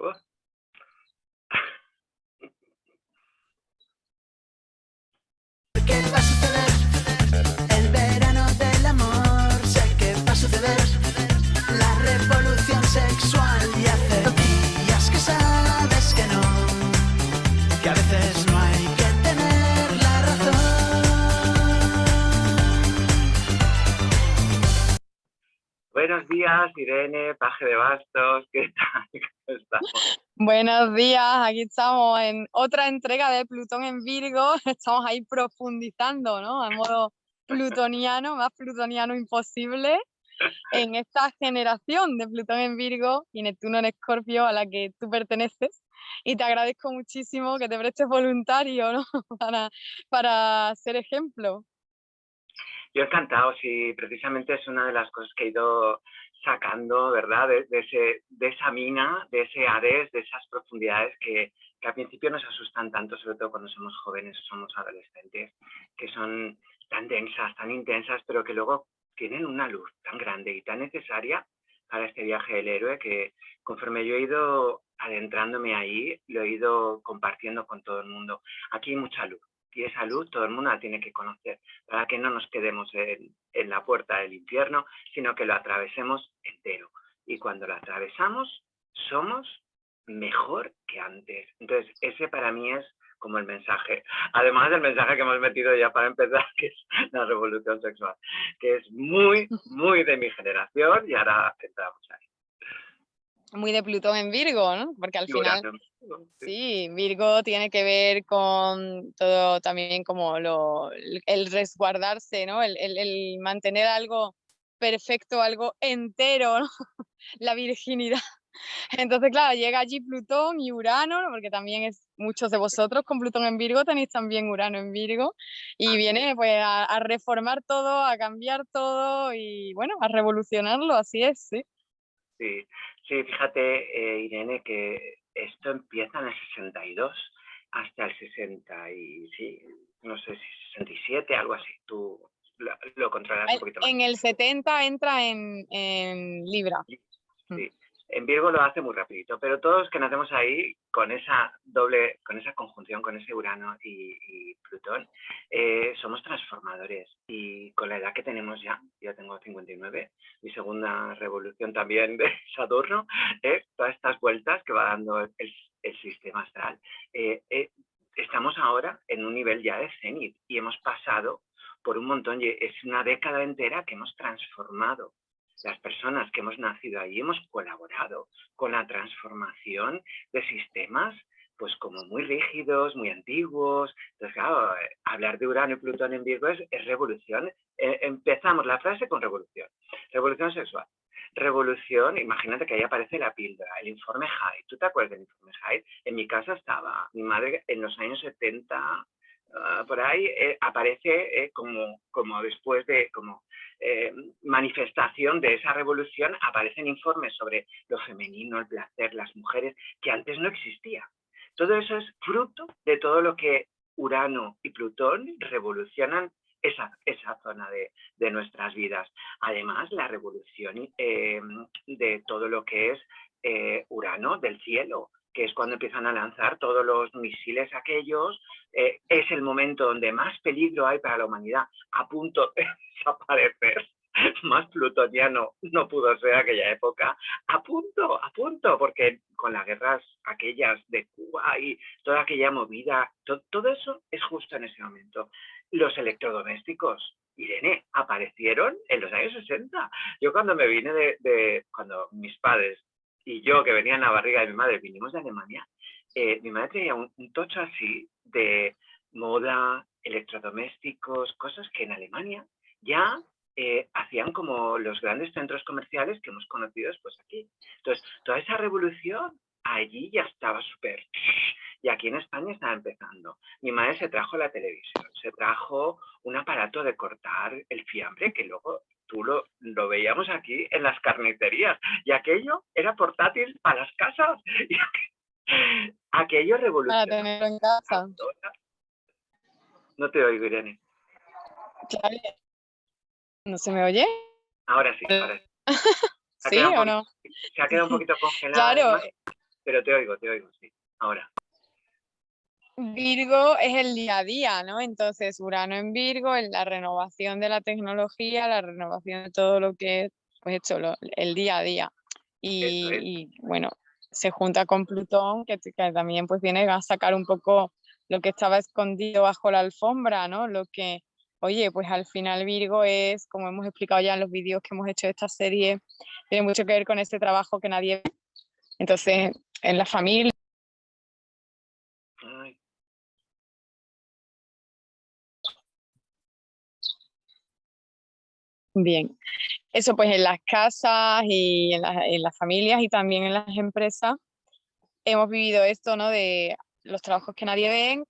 Oh, ¿Qué va a suceder? El verano del amor. Sé que va a suceder la revolución sexual. Y hace días que sabes que no, que a veces no hay que tener la razón. buenos días, Irene, Paje de Bastos, ¿qué tal? ¿Cómo estamos? Buenos días, aquí estamos en otra entrega de Plutón en Virgo. Estamos ahí profundizando, ¿no? A modo plutoniano, más plutoniano imposible, en esta generación de Plutón en Virgo y Neptuno en Escorpio a la que tú perteneces. Y te agradezco muchísimo que te prestes voluntario, ¿no? para ser ejemplo. Yo encantado, sí, precisamente es una de las cosas que he ido sacando, ¿verdad? De esa mina, de ese Hades, de esas profundidades que al principio nos asustan tanto, sobre todo cuando somos jóvenes o somos adolescentes, que son tan densas, tan intensas, pero que luego tienen una luz tan grande y tan necesaria para este viaje del héroe que conforme yo he ido adentrándome ahí, lo he ido compartiendo con todo el mundo. Aquí hay mucha luz. Y esa luz todo el mundo la tiene que conocer para que no nos quedemos en la puerta del infierno, sino que lo atravesemos entero. Y cuando lo atravesamos, somos mejor que antes. Entonces, ese para mí es como el mensaje. Además del mensaje que hemos metido ya para empezar, que es la revolución sexual, que es muy, muy de mi generación y ahora entramos ahí. Muy de Plutón en Virgo, ¿no? Porque al final... Urano. Sí, Virgo tiene que ver con todo también como el resguardarse, ¿no? El mantener algo perfecto, algo entero, ¿no? La virginidad. Entonces, claro, llega allí Plutón y Urano, ¿no? Porque también muchos de vosotros con Plutón en Virgo tenéis también Urano en Virgo y viene pues a reformar todo, a cambiar todo y bueno, a revolucionarlo, así es, sí. Sí, sí, fíjate, Irene, que esto empieza en el 62 hasta el 60 y sí, no sé si 67, algo así. Tú lo controlas un poquito más. En el 70 entra en Libra. Sí, en Virgo lo hace muy rapidito, pero todos que nacemos ahí con esa conjunción, con ese Urano y Plutón, somos transformadores. Y con la edad que tenemos ya, yo tengo 59, mi segunda revolución también de Saturno, todas estas vueltas que va dando el sistema astral. Estamos ahora en un nivel ya de cenit y hemos pasado por un montón, y es una década entera que hemos transformado. Las personas que hemos nacido ahí hemos colaborado con la transformación de sistemas pues como muy rígidos, muy antiguos. Entonces, claro, hablar de Urano y Plutón en Virgo es revolución. Empezamos la frase con revolución. Revolución sexual. Revolución, imagínate que ahí aparece la píldora, el informe Hyde. ¿Tú te acuerdas del informe Hyde? En mi casa estaba. Mi madre en los años 70, por ahí, aparece como después de... manifestación de esa revolución, aparecen informes sobre lo femenino, el placer, las mujeres, que antes no existía. Todo eso es fruto de todo lo que Urano y Plutón revolucionan esa zona de nuestras vidas. Además, la revolución de todo lo que es Urano del cielo, que es cuando empiezan a lanzar todos los misiles aquellos, es el momento donde más peligro hay para la humanidad, a punto de desaparecer. Más plutoniano no pudo ser aquella época, a punto, porque con las guerras aquellas de Cuba y toda aquella movida, todo eso es justo en ese momento. Los electrodomésticos, Irene, aparecieron en los años 60. Yo cuando me vine cuando mis padres y yo, que venía en la barriga de mi madre, vinimos de Alemania, mi madre tenía un tocho así de moda, electrodomésticos, cosas que en Alemania ya hacían como los grandes centros comerciales que hemos conocido después aquí. Entonces, toda esa revolución allí ya estaba súper... Y aquí en España estaba empezando. Mi madre se trajo la televisión, se trajo un aparato de cortar el fiambre que luego tú lo veíamos aquí en las carnicerías. Y aquello era portátil para las casas. Y aquello revolucionó. Para tenerlo en casa. No te oigo, Irene. Claro. ¿No se me oye? Ahora sí, ahora sí. ¿Sí o no? Se ha quedado un poquito congelada. Claro. Además. Pero te oigo, sí. Ahora. Virgo es el día a día, ¿no? Entonces, Urano en Virgo es la renovación de la tecnología, la renovación de todo lo que es, pues, hecho el día a día. Eso es. Y, bueno, se junta con Plutón, que también pues viene a sacar un poco lo que estaba escondido bajo la alfombra, ¿no? Lo que, oye, pues al final Virgo es, como hemos explicado ya en los vídeos que hemos hecho de esta serie, tiene mucho que ver con ese trabajo que nadie ve. Entonces, en la familia. Ay, Bien, eso pues en las casas y en las familias y también en las empresas hemos vivido esto, ¿no? De los trabajos que nadie ve,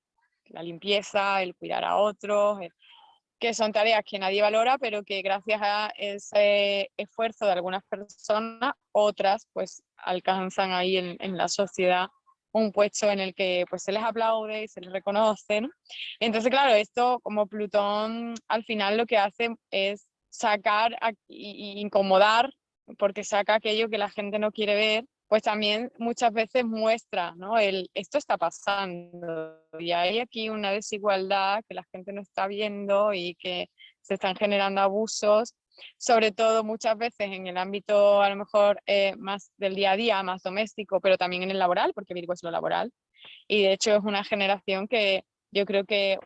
la limpieza, el cuidar a otros, que son tareas que nadie valora, pero que gracias a ese esfuerzo de algunas personas, otras pues alcanzan ahí en la sociedad un puesto en el que pues se les aplaude y se les reconoce, ¿no? Entonces, claro, esto como Plutón al final lo que hace es sacar y incomodar, porque saca aquello que la gente no quiere ver, pues también muchas veces muestra, ¿no? Esto está pasando y hay aquí una desigualdad que la gente no está viendo y que se están generando abusos, sobre todo muchas veces en el ámbito a lo mejor más del día a día, más doméstico, pero también en el laboral, porque Virgo es lo laboral. Y de hecho es una generación que yo creo que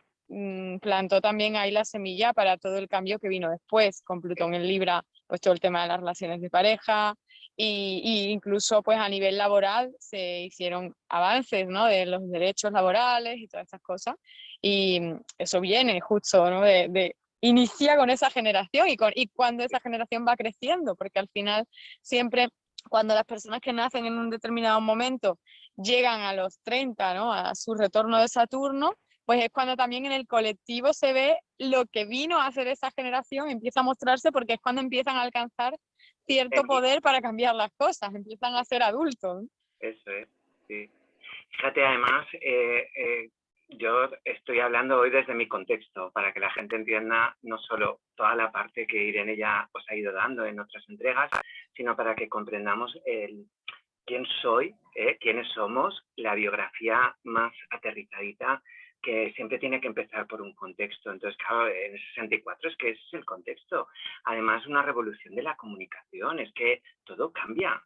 plantó también ahí la semilla para todo el cambio que vino después, con Plutón en Libra, pues todo el tema de las relaciones de pareja, y incluso pues a nivel laboral se hicieron avances, ¿no? De los derechos laborales y todas estas cosas, y eso viene justo, ¿no? Inicia con esa generación y cuando esa generación va creciendo, porque al final siempre cuando las personas que nacen en un determinado momento llegan a los 30, ¿no? A su retorno de Saturno, pues es cuando también en el colectivo se ve lo que vino a hacer esa generación, empieza a mostrarse porque es cuando empiezan a alcanzar cierto el- poder para cambiar las cosas, empiezan a ser adultos. eso es, sí. Fíjate, además, yo estoy hablando hoy desde mi contexto, para que la gente entienda no solo toda la parte que Irene ya os ha ido dando en otras entregas, sino para que comprendamos quién soy, quiénes somos, la biografía más aterrizadita, que siempre tiene que empezar por un contexto. Entonces, claro, en el 64 es que ese es el contexto. Además, una revolución de la comunicación, es que todo cambia,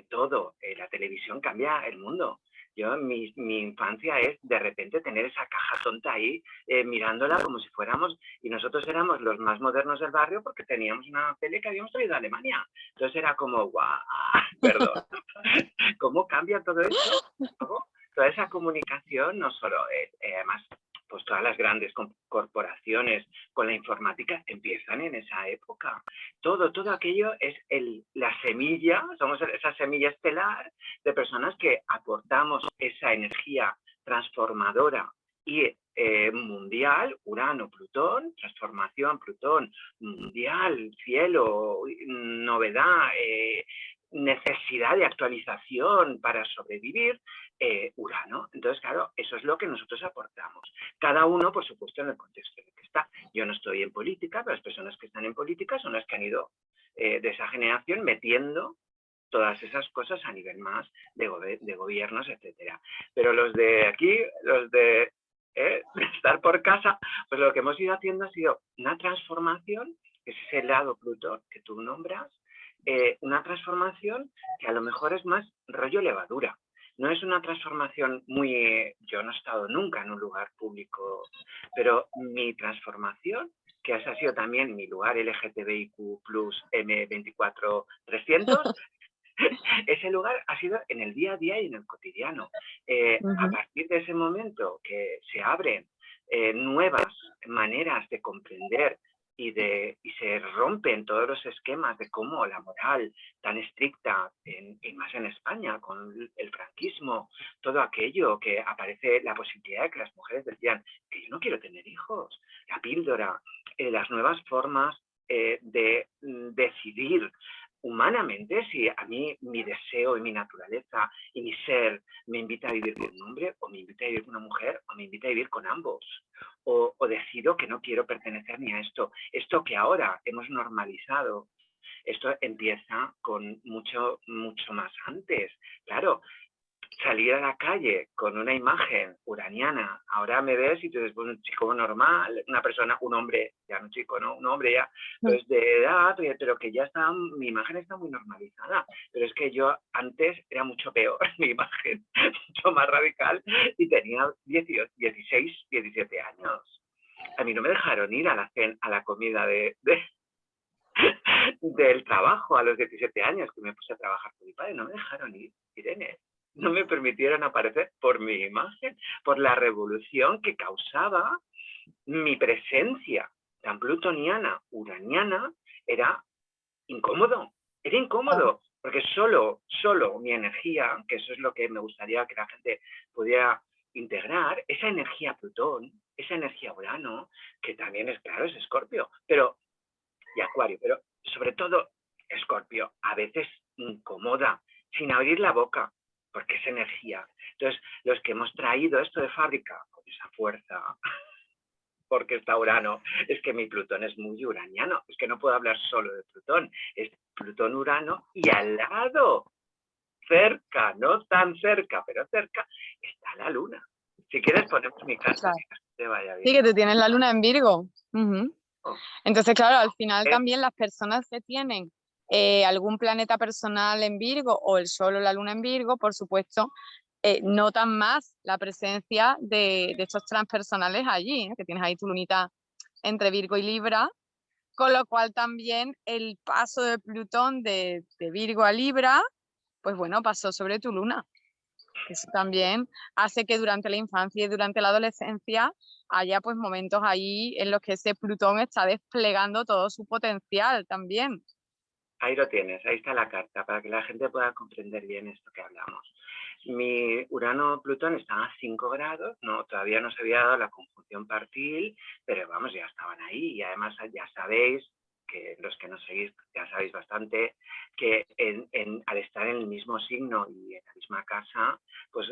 todo. La televisión cambia el mundo. Yo, mi infancia es de repente tener esa caja tonta ahí, mirándola como si fuéramos, y nosotros éramos los más modernos del barrio porque teníamos una tele que habíamos traído de Alemania. Entonces era como, guau, perdón, ¿cómo cambia todo esto? ¿Cómo? Toda esa comunicación, no solo, además, pues todas las grandes corporaciones con la informática empiezan en esa época. Todo aquello es la semilla, somos esa semilla estelar de personas que aportamos esa energía transformadora y mundial, Urano, Plutón, transformación, Plutón, mundial, cielo, novedad, necesidad de actualización para sobrevivir, Urano. Entonces, claro, eso es lo que nosotros aportamos. Cada uno, por supuesto, en el contexto en el que está. Yo no estoy en política, pero las personas que están en política son las que han ido de esa generación metiendo todas esas cosas a nivel más de gobiernos, etcétera. Pero los de aquí, los de estar por casa, pues lo que hemos ido haciendo ha sido una transformación, que es ese lado Plutón que tú nombras, una transformación que a lo mejor es más rollo levadura. No es una transformación muy... Yo no he estado nunca en un lugar público, pero mi transformación, que ese ha sido también mi lugar LGTBIQ plus M24300, ese lugar ha sido en el día a día y en el cotidiano. A partir de ese momento que se abren nuevas maneras de comprender y se rompen todos los esquemas de cómo la moral tan estricta, y más en España, con el franquismo, todo aquello que aparece la posibilidad de que las mujeres decían que yo no quiero tener hijos, la píldora, las nuevas formas de decidir humanamente, si a mí mi deseo y mi naturaleza y mi ser me invita a vivir con un hombre, o me invita a vivir con una mujer, o me invita a vivir con ambos, o decido que no quiero pertenecer ni a esto. Esto que ahora hemos normalizado, esto empieza con mucho más antes. Claro, salir a la calle con una imagen uraniana. Ahora me ves y tú dices, bueno, un chico normal, una persona, un hombre, ya no un chico, ¿no? Un hombre ya, pues de edad, pero que ya está, mi imagen está muy normalizada. Pero es que yo antes era mucho peor, mi imagen, mucho más radical, y tenía 18, 16, 17 años. A mí no me dejaron ir a la comida del trabajo a los 17 años, que me puse a trabajar con mi padre. No me dejaron ir, Irene. No me permitieron aparecer por mi imagen, por la revolución que causaba mi presencia tan plutoniana, uraniana. Era incómodo, porque solo mi energía, que eso es lo que me gustaría que la gente pudiera integrar, esa energía Plutón, esa energía Urano, que también es, claro, es Escorpio, y Acuario, pero sobre todo Escorpio, a veces incomoda, sin abrir la boca, porque es energía. Entonces, los que hemos traído esto de fábrica con esa fuerza, porque está Urano, es que mi Plutón es muy uraniano, es que no puedo hablar solo de Plutón, es Plutón-Urano, y al lado, cerca, no tan cerca, pero cerca, está la Luna. Si quieres ponemos mi caso, Claro. que te vaya bien. Sí, que tú tienes la luna en Virgo. Oh. Entonces, claro, al final también las personas que tienen algún planeta personal en Virgo o el Sol o la luna en Virgo, por supuesto, notan más la presencia de estos transpersonales allí, que tienes ahí tu lunita entre Virgo y Libra, con lo cual también el paso de Plutón de Virgo a Libra, pues bueno, pasó sobre tu luna. Eso también hace que durante la infancia y durante la adolescencia haya pues momentos ahí en los que ese Plutón está desplegando todo su potencial también. Ahí lo tienes, ahí está la carta, para que la gente pueda comprender bien esto que hablamos. Mi Urano-Plutón está a 5 grados, no, todavía no se había dado la conjunción partil, pero vamos, ya estaban ahí, y además ya sabéis, que los que nos seguís ya sabéis bastante, que al estar en el mismo signo y en la misma casa, pues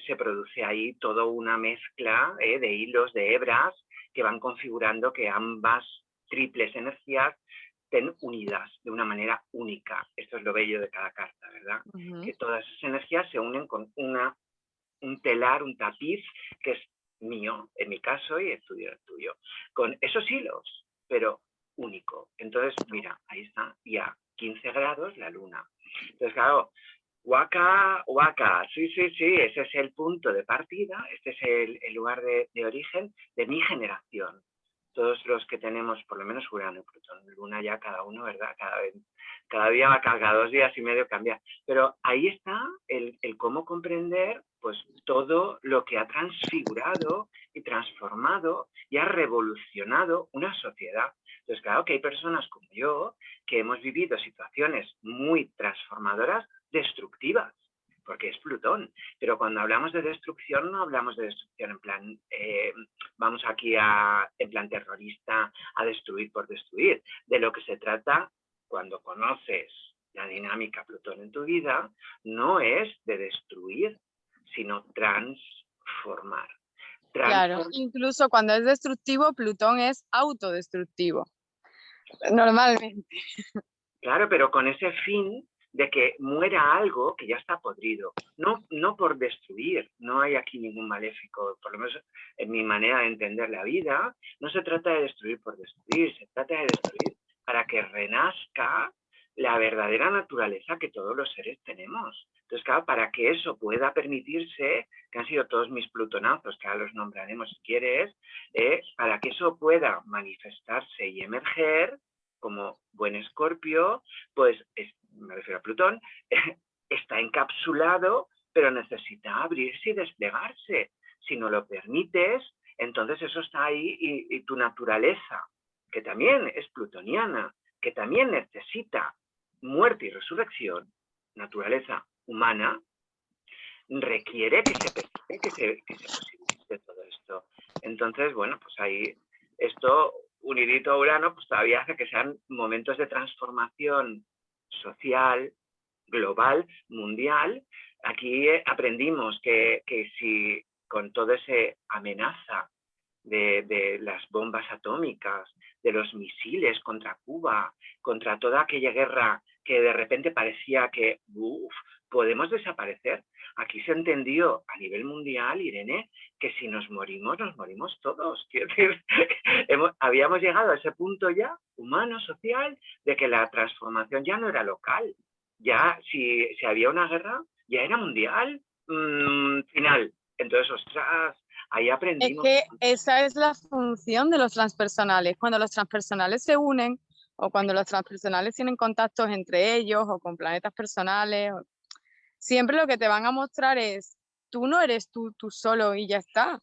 se produce ahí toda una mezcla de hilos, de hebras, que van configurando que ambas triples energías estén unidas de una manera única. Esto es lo bello de cada carta, ¿verdad? Que todas esas energías se unen con un telar, un tapiz, que es mío, en mi caso, y el tuyo, con esos hilos, pero único. Entonces, mira, ahí está, y a 15 grados la luna. Entonces, claro, Waka, sí, ese es el punto de partida, este es el lugar de origen de mi generación. Todos los que tenemos, por lo menos Urano y Plutón, Luna ya cada uno, ¿verdad? Cada día va, cada 2 días y medio cambia. Pero ahí está el cómo comprender pues todo lo que ha transfigurado y transformado y ha revolucionado una sociedad. Entonces, claro que hay personas como yo que hemos vivido situaciones muy transformadoras, destructivas, porque es Plutón. Pero cuando hablamos de destrucción, no hablamos de destrucción en plan, vamos aquí en plan terrorista, a destruir por destruir. De lo que se trata, cuando conoces la dinámica Plutón en tu vida, no es de destruir, sino transformar. Claro, incluso cuando es destructivo, Plutón es autodestructivo, normalmente. Claro, pero con ese fin de que muera algo que ya está podrido, no por destruir, no hay aquí ningún maléfico, por lo menos en mi manera de entender la vida, no se trata de destruir por destruir, se trata de destruir para que renazca la verdadera naturaleza que todos los seres tenemos. Entonces, claro, para que eso pueda permitirse, que han sido todos mis plutonazos, que ahora los nombraremos si quieres, para que eso pueda manifestarse y emerger, como buen Escorpio, pues me refiero a Plutón, está encapsulado, pero necesita abrirse y desplegarse. Si no lo permites, entonces eso está ahí y tu naturaleza, que también es plutoniana, que también necesita muerte y resurrección, naturaleza humana, requiere que se posibilice todo esto. Entonces, bueno, pues ahí esto unidito a Urano, pues todavía hace que sean momentos de transformación social, global, mundial. Aquí aprendimos que si con toda esa amenaza de las bombas atómicas, de los misiles contra Cuba, contra toda aquella guerra que de repente parecía que podemos desaparecer, aquí se entendió a nivel mundial, Irene, que si nos morimos todos. Quiero decir, habíamos llegado a ese punto ya, humano, social, de que la transformación ya no era local. Ya, si había una guerra, ya era mundial, final. Entonces, ostras, ahí Es aprendimos. que esa es la función de los transpersonales. Cuando los transpersonales se unen o cuando los transpersonales tienen contactos entre ellos o con planetas personales, siempre lo que te van a mostrar es, tú no eres tú solo y ya está.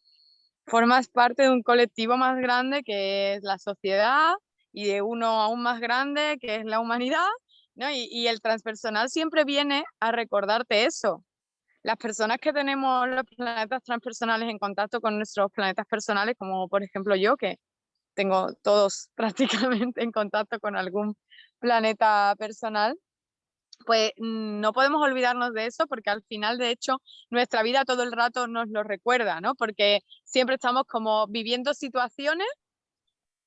Formas parte de un colectivo más grande que es la sociedad y de uno aún más grande que es la humanidad, ¿no? Y el transpersonal siempre viene a recordarte eso. Las personas que tenemos los planetas transpersonales en contacto con nuestros planetas personales, como por ejemplo yo, que tengo todos prácticamente en contacto con algún planeta personal, pues no podemos olvidarnos de eso porque al final, de hecho, nuestra vida todo el rato nos lo recuerda, ¿no? Porque siempre estamos como viviendo situaciones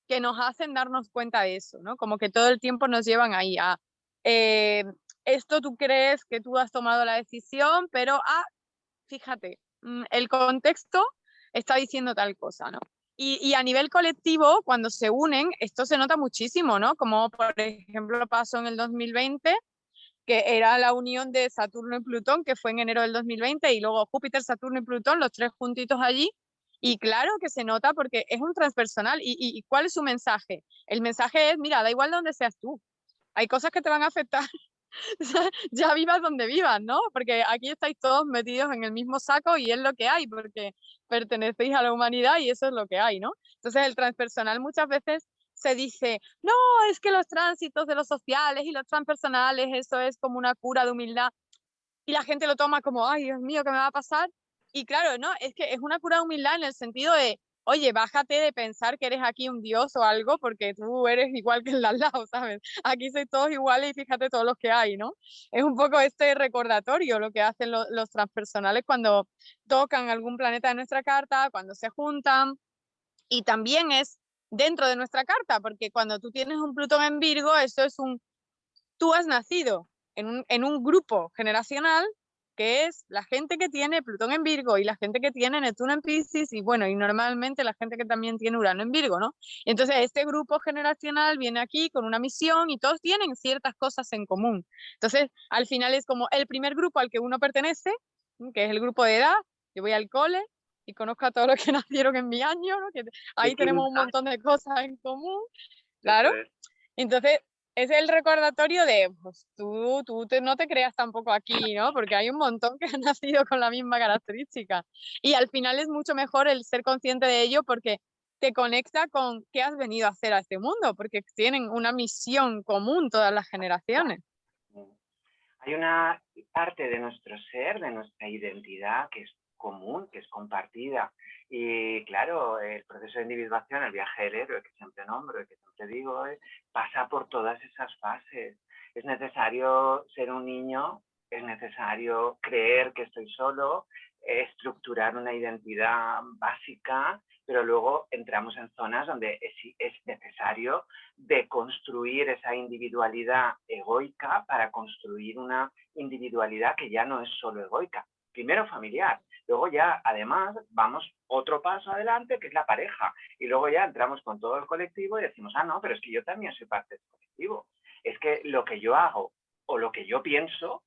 que nos hacen darnos cuenta de eso, ¿no? Como que todo el tiempo nos llevan ahí a eh, esto tú crees que tú has tomado la decisión, pero fíjate, el contexto está diciendo tal cosa, ¿no? Y a nivel colectivo, cuando se unen, esto se nota muchísimo, ¿no? Como por ejemplo pasó en el 2020, que era la unión de Saturno y Plutón, que fue en enero del 2020, y luego Júpiter, Saturno y Plutón, los tres juntitos allí. Y claro que se nota porque es un transpersonal. ¿Y cuál es su mensaje? El mensaje es, mira, da igual donde seas tú. Hay cosas que te van a afectar ya vivas donde vivas, ¿no? Porque aquí estáis todos metidos en el mismo saco y es lo que hay, porque pertenecéis a la humanidad y eso es lo que hay, ¿no? Entonces el transpersonal muchas veces se dice, no, es que los tránsitos de los sociales y los transpersonales, eso es como una cura de humildad. Y la gente lo toma como, ay, Dios mío, ¿qué me va a pasar? Y claro, no, es que es una cura de humildad en el sentido de, oye, bájate de pensar que eres aquí un dios o algo, porque tú eres igual que el de al lado, ¿sabes? Aquí sois todos iguales y fíjate todos los que hay, ¿no? Es un poco este recordatorio lo que hacen los transpersonales cuando tocan algún planeta de nuestra carta, cuando se juntan, y también es dentro de nuestra carta, porque cuando tú tienes un Plutón en Virgo, eso es tú has nacido en un grupo generacional que es la gente que tiene Plutón en Virgo y la gente que tiene Neptuno en Piscis y bueno, y normalmente la gente que también tiene Urano en Virgo, ¿no? Y entonces este grupo generacional viene aquí con una misión y todos tienen ciertas cosas en común. Entonces, al final es como el primer grupo al que uno pertenece, que es el grupo de edad. Yo voy al cole y conozco a todos los que nacieron en mi año, ¿no? Que ahí tenemos un montón de cosas en común, Eso claro. es. Entonces, es el recordatorio de, pues no te creas tampoco aquí, ¿no? Porque hay un montón que han nacido con la misma característica. Y al final es mucho mejor el ser consciente de ello porque te conecta con qué has venido a hacer a este mundo, porque tienen una misión común todas las generaciones. Hay una parte de nuestro ser, de nuestra identidad, que es común, que es compartida. Y claro, el proceso de individuación, el viaje del héroe, que siempre nombro y que siempre digo, pasa por todas esas fases. Es necesario ser un niño, es necesario creer que estoy solo, estructurar una identidad básica, pero luego entramos en zonas donde es necesario deconstruir esa individualidad egoica para construir una individualidad que ya no es solo egoica. Primero familiar, luego ya además vamos otro paso adelante que es la pareja y luego ya entramos con todo el colectivo y decimos, no, pero es que yo también soy parte del colectivo. Es que lo que yo hago o lo que yo pienso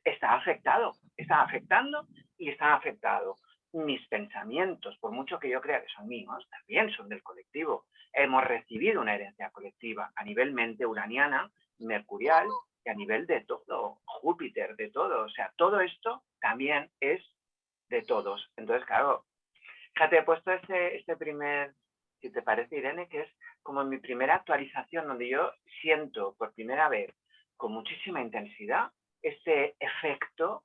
está afectando y está afectado. Mis pensamientos, por mucho que yo crea que son míos, también son del colectivo. Hemos recibido una herencia colectiva a nivel mente uraniana, mercurial y a nivel de todo, Júpiter, de todo. O sea, todo esto también es de todos. Entonces, claro, fíjate, he puesto este primer, si te parece, Irene, que es como mi primera actualización, donde yo siento por primera vez con muchísima intensidad este efecto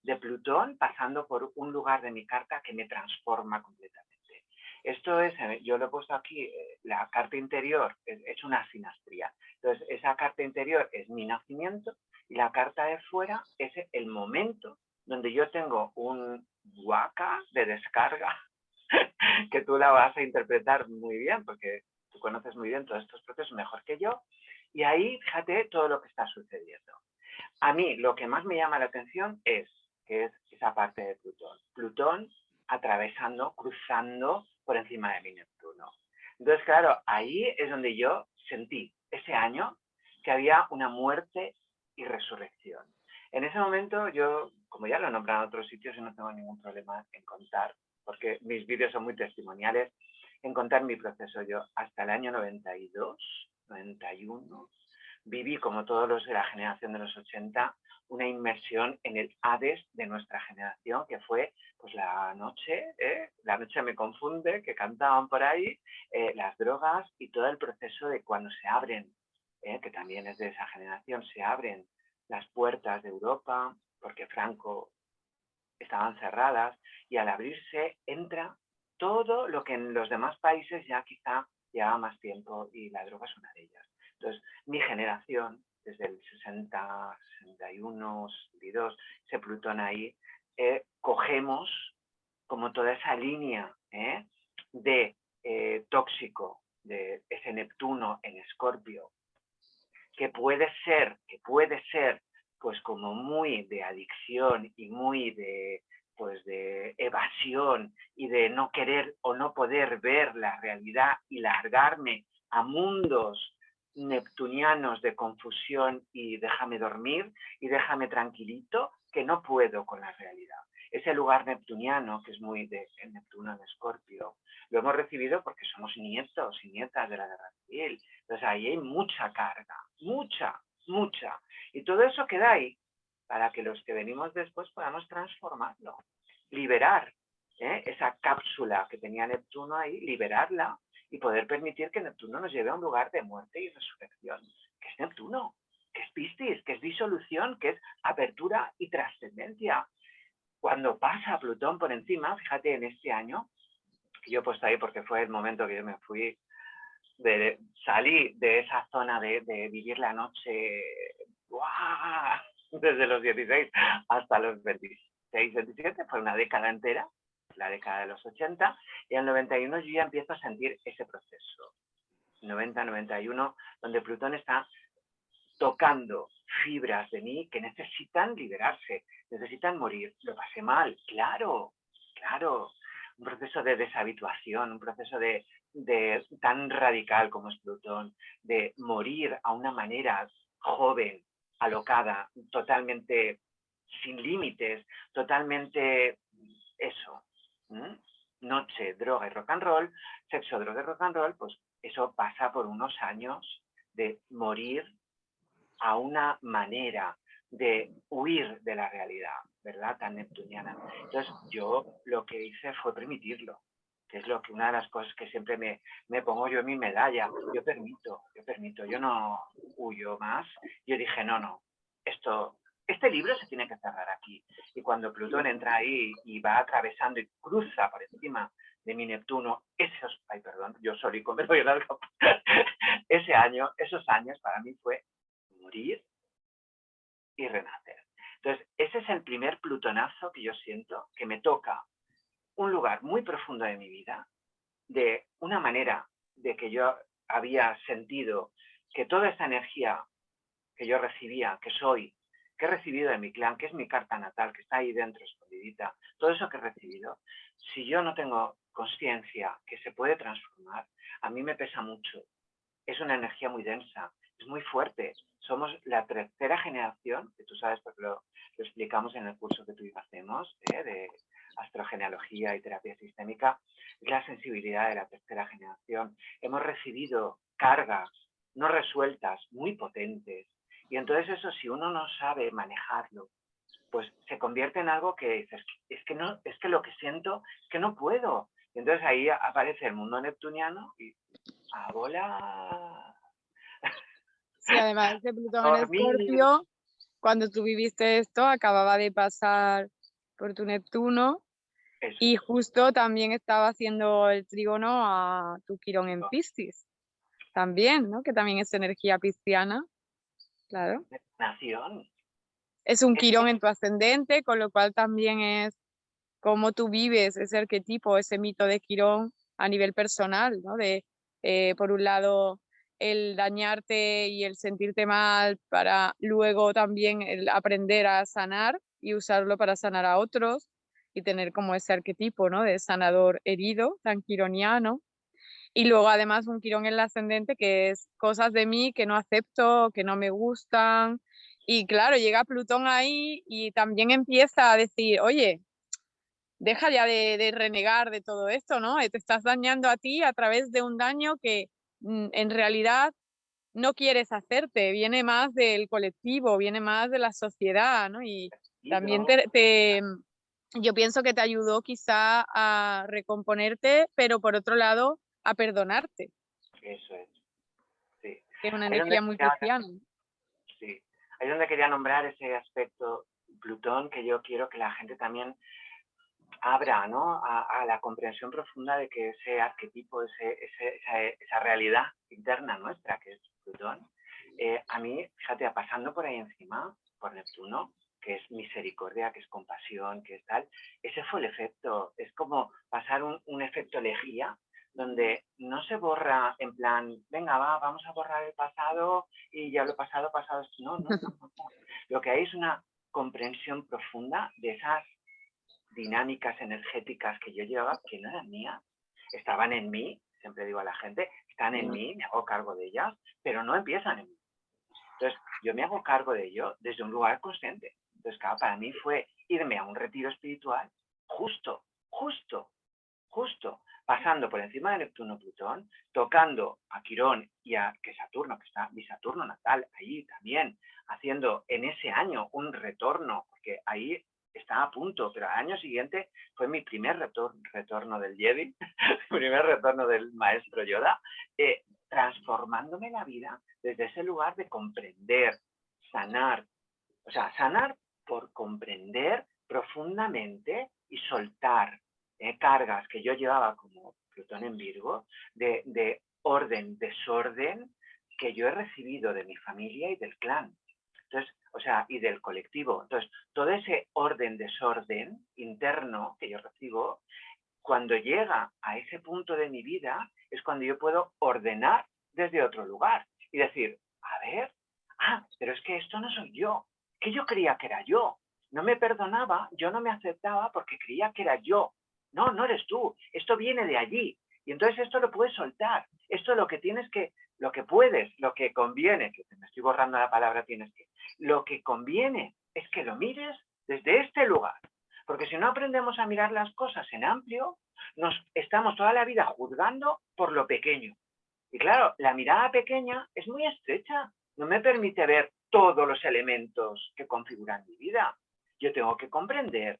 de Plutón pasando por un lugar de mi carta que me transforma completamente. Esto es, yo lo he puesto aquí, la carta interior es una sinastría. Entonces, esa carta interior es mi nacimiento y la carta de fuera es el momento donde yo tengo un waka de descarga que tú la vas a interpretar muy bien porque tú conoces muy bien todos estos procesos mejor que yo. Y ahí, fíjate todo lo que está sucediendo. A mí lo que más me llama la atención es que es esa parte de Plutón. Plutón atravesando, cruzando por encima de mi Neptuno. Entonces, claro, ahí es donde yo sentí ese año que había una muerte y resurrección. En ese momento yo, como ya lo he nombrado en otros sitios, y no tengo ningún problema en contar, porque mis vídeos son muy testimoniales, en contar mi proceso. Yo hasta el año 92, 91, viví, como todos los de la generación de los 80, una inmersión en el Hades de nuestra generación, que fue pues la noche me confunde, que cantaban por ahí, las drogas y todo el proceso de cuando se abren, que también es de esa generación, se abren las puertas de Europa, porque Franco estaban cerradas, y al abrirse entra todo lo que en los demás países ya quizá llevaba más tiempo, y la droga es una de ellas. Entonces, mi generación, desde el 60, 61, 62, ese Plutón ahí, cogemos como toda esa línea de tóxico, de ese Neptuno en Escorpio, que puede ser, pues como muy de adicción y muy de, pues de evasión y de no querer o no poder ver la realidad y largarme a mundos neptunianos de confusión y déjame dormir y déjame tranquilito, que no puedo con la realidad. Ese lugar neptuniano, que es muy de Neptuno en Escorpio, lo hemos recibido porque somos nietos y nietas de la guerra civil. Entonces ahí hay mucha carga, mucha. Y todo eso queda ahí para que los que venimos después podamos transformarlo, liberar esa cápsula que tenía Neptuno ahí, liberarla y poder permitir que Neptuno nos lleve a un lugar de muerte y resurrección, que es Neptuno, que es Piscis, que es disolución, que es apertura y trascendencia. Cuando pasa Plutón por encima, fíjate, en este año, que yo he puesto ahí porque fue el momento que yo me fui, salí de esa zona de vivir la noche, ¡guau!, desde los 16 hasta los 26, 27, fue una década entera, la década de los 80, y en el 91 yo ya empiezo a sentir ese proceso, 90, 91, donde Plutón está tocando fibras de mí que necesitan liberarse, necesitan morir. Lo pasé mal, claro. Un proceso de deshabituación, un proceso de tan radical como es Plutón, de morir a una manera joven, alocada, totalmente sin límites, totalmente eso. Noche, droga y rock and roll, sexo, droga y rock and roll, pues eso pasa por unos años de morir a una manera de huir de la realidad, ¿verdad?, tan neptuniana. Entonces yo lo que hice fue permitirlo, que es lo que una de las cosas que siempre me pongo yo en mi medalla. Yo permito, yo no huyo más. Yo dije, no, este libro se tiene que cerrar aquí. Y cuando Plutón entra ahí y va atravesando y cruza por encima de mi Neptuno, yo solico me doy largo. Esos años para mí fue morir y renacer. Entonces, ese es el primer plutonazo que yo siento, que me toca un lugar muy profundo de mi vida, de una manera de que yo había sentido que toda esa energía que yo recibía, que he recibido de mi clan, que es mi carta natal, que está ahí dentro escondidita, todo eso que he recibido, si yo no tengo conciencia que se puede transformar, a mí me pesa mucho. Es una energía muy densa, es muy fuerte. Somos la tercera generación, que tú sabes porque lo explicamos en el curso que tú y yo hacemos, de astrogenealogía y terapia sistémica, es la sensibilidad de la tercera generación. Hemos recibido cargas no resueltas, muy potentes, y entonces eso, si uno no sabe manejarlo, pues se convierte en algo que dices, es que lo que siento es que no puedo. Y entonces ahí aparece el mundo neptuniano y a volar. Sí, además de Plutón en Escorpio, cuando tú viviste esto, acababa de pasar por tu Neptuno. Eso. Y justo también estaba haciendo el trígono a tu Quirón en Piscis. También, ¿no? Que también es energía pisciana. Claro. Nación. Es un Quirón en tu ascendente, con lo cual también es cómo tú vives ese arquetipo, ese mito de Quirón a nivel personal, ¿no? De, por un lado, el dañarte y el sentirte mal para luego también el aprender a sanar, y usarlo para sanar a otros y tener como ese arquetipo, ¿no? De sanador herido, tan quironiano. Y luego además un Quirón en el ascendente que es cosas de mí que no acepto, que no me gustan. Y claro, llega Plutón ahí y también empieza a decir, oye, deja ya de renegar de todo esto, ¿no? Te estás dañando a ti a través de un daño que en realidad no quieres hacerte, viene más del colectivo, viene más de la sociedad, ¿no? Y también yo pienso que te ayudó quizá a recomponerte, pero por otro lado, a perdonarte, Eso es, sí. que es una Ahí donde energía muy quería, cristiana. sí. Ahí donde quería nombrar ese aspecto Plutón, que yo quiero que la gente también abra, ¿no? a la comprensión profunda de que ese arquetipo, esa realidad interna nuestra, que es Plutón, a mí, fíjate, pasando por ahí encima, por Neptuno, que es misericordia, que es compasión, que es tal, ese fue el efecto. Es como pasar un efecto lejía, donde no se borra en plan, venga, vamos a borrar el pasado y ya lo pasado. No. Lo que hay es una comprensión profunda de esas dinámicas energéticas que yo llevaba, que no eran mías, estaban en mí, siempre digo a la gente, están en mí, me hago cargo de ellas, pero no empiezan en mí. Entonces, yo me hago cargo de ello desde un lugar consciente. Entonces, claro, para mí fue irme a un retiro espiritual justo, pasando por encima de Neptuno-Plutón, tocando a Quirón y a que Saturno, que está mi Saturno natal, ahí también, haciendo en ese año un retorno, porque ahí estaba a punto, pero al año siguiente fue mi primer retorno del Jedi, mi primer retorno del maestro Yoda, transformándome la vida desde ese lugar de comprender, sanar, o sea, sanar por comprender profundamente y soltar cargas que yo llevaba como Plutón en Virgo, de orden, desorden, que yo he recibido de mi familia y del clan. Entonces, o sea, y del colectivo. Entonces, todo ese orden, desorden interno que yo recibo, cuando llega a ese punto de mi vida, es cuando yo puedo ordenar desde otro lugar y decir, a ver, pero es que esto no soy yo, que yo creía que era yo. No me perdonaba, yo no me aceptaba porque creía que era yo. No, no eres tú, esto viene de allí. Y entonces esto lo puedes soltar. Esto es lo que tienes que, lo que puedes, lo que conviene, que me estoy borrando la palabra tienes que, lo que conviene es que lo mires desde este lugar. Porque si no aprendemos a mirar las cosas en amplio, nos estamos toda la vida juzgando por lo pequeño. Y claro, la mirada pequeña es muy estrecha, no me permite ver todos los elementos que configuran mi vida. Yo tengo que comprender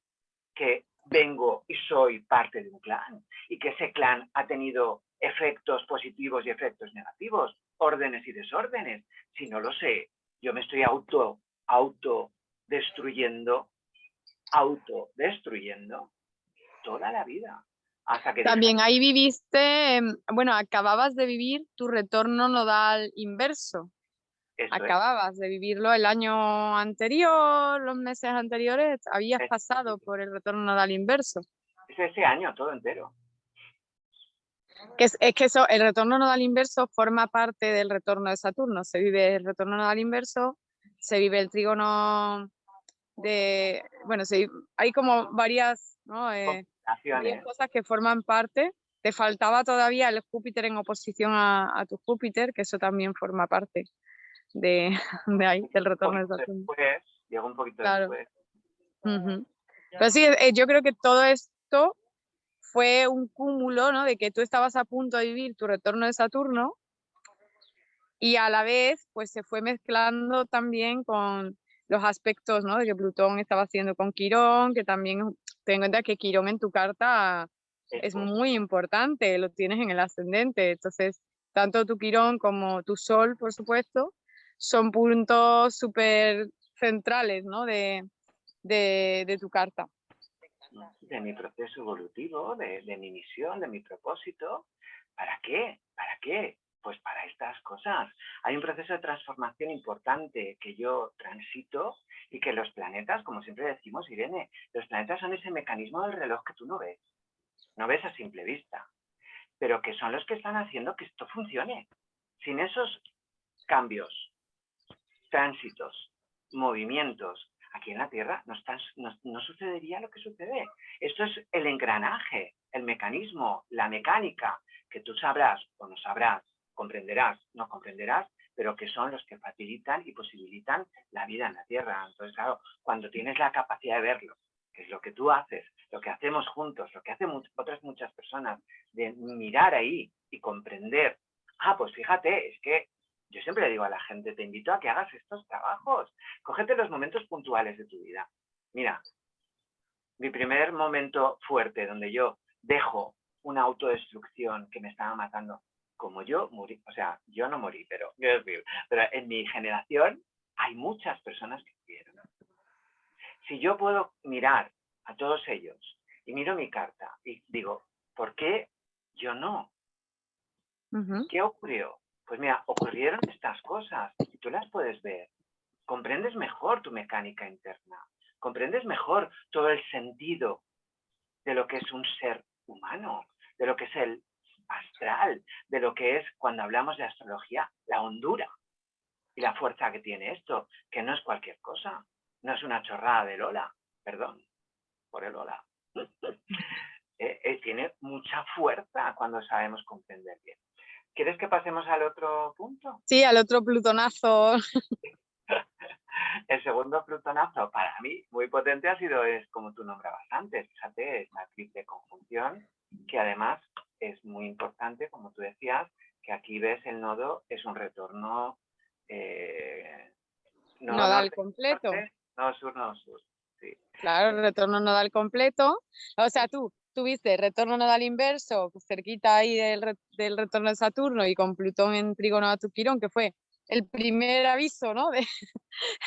que vengo y soy parte de un clan y que ese clan ha tenido efectos positivos y efectos negativos, órdenes y desórdenes. Si no lo sé, yo me estoy autodestruyendo toda la vida. Hasta que También dije, ahí viviste, bueno, acababas de vivir tu retorno nodal inverso. Acababas de vivirlo el año anterior, los meses anteriores, habías pasado por el retorno nodal inverso. Es ese año todo entero. Es que eso, el retorno nodal inverso forma parte del retorno de Saturno. Se vive el retorno nodal inverso, se vive el trígono de, bueno, hay como varias, ¿no? Varias cosas que forman parte. Te faltaba todavía el Júpiter en oposición a tu Júpiter, que eso también forma parte de ahí, del retorno de Saturno. Llegó un poquito Claro. después. Pero sí, yo creo que todo esto fue un cúmulo, ¿no? De que tú estabas a punto de vivir tu retorno de Saturno y a la vez pues se fue mezclando también con los aspectos, ¿no? De que Plutón estaba haciendo con Quirón, que también ten en cuenta que Quirón en tu carta es muy importante, lo tienes en el ascendente, entonces tanto tu Quirón como tu Sol, por supuesto, son puntos súper centrales, ¿no? de tu carta. De mi proceso evolutivo, de mi misión, de mi propósito. ¿Para qué? ¿Para qué? Pues para estas cosas. Hay un proceso de transformación importante que yo transito y que los planetas, como siempre decimos, Irene, los planetas son ese mecanismo del reloj que tú no ves a simple vista, pero que son los que están haciendo que esto funcione. Sin esos cambios, tránsitos, movimientos, aquí en la Tierra no sucedería lo que sucede. Esto es el engranaje, el mecanismo, la mecánica, que tú sabrás o no sabrás, comprenderás, no comprenderás, pero que son los que facilitan y posibilitan la vida en la Tierra. Entonces, claro, cuando tienes la capacidad de verlo, que es lo que tú haces, lo que hacemos juntos, lo que hacen otras muchas personas, de mirar ahí y comprender, pues fíjate, es que yo siempre le digo a la gente, te invito a que hagas estos trabajos, cógete los momentos puntuales de tu vida. Mira, mi primer momento fuerte donde yo dejo una autodestrucción que me estaba matando, como yo morí, o sea, yo no morí, pero en mi generación hay muchas personas que murieron. Si yo puedo mirar a todos ellos y miro mi carta y digo, ¿por qué yo no? ¿Qué ocurrió? Pues mira, ocurrieron estas cosas y tú las puedes ver. Comprendes mejor tu mecánica interna, comprendes mejor todo el sentido de lo que es un ser humano, de lo que es el astral, de lo que es, cuando hablamos de astrología, la hondura y la fuerza que tiene esto, que no es cualquier cosa, no es una chorrada de Lola, perdón por el Lola. Tiene mucha fuerza cuando sabemos comprender bien. ¿Quieres que pasemos al otro punto? Sí, al otro plutonazo. El segundo plutonazo, para mí, muy potente ha sido, es como tú nombrabas antes, fíjate, esta triple conjunción, que además es muy importante, como tú decías, que aquí ves el nodo, es un retorno Nodal norte, completo. nodo sur, sí. Claro, el retorno nodal completo. O sea, tú tuviste retorno nodal inverso, cerquita ahí del retorno de Saturno y con Plutón en trígono a tu Quirón, que fue el primer aviso, ¿no?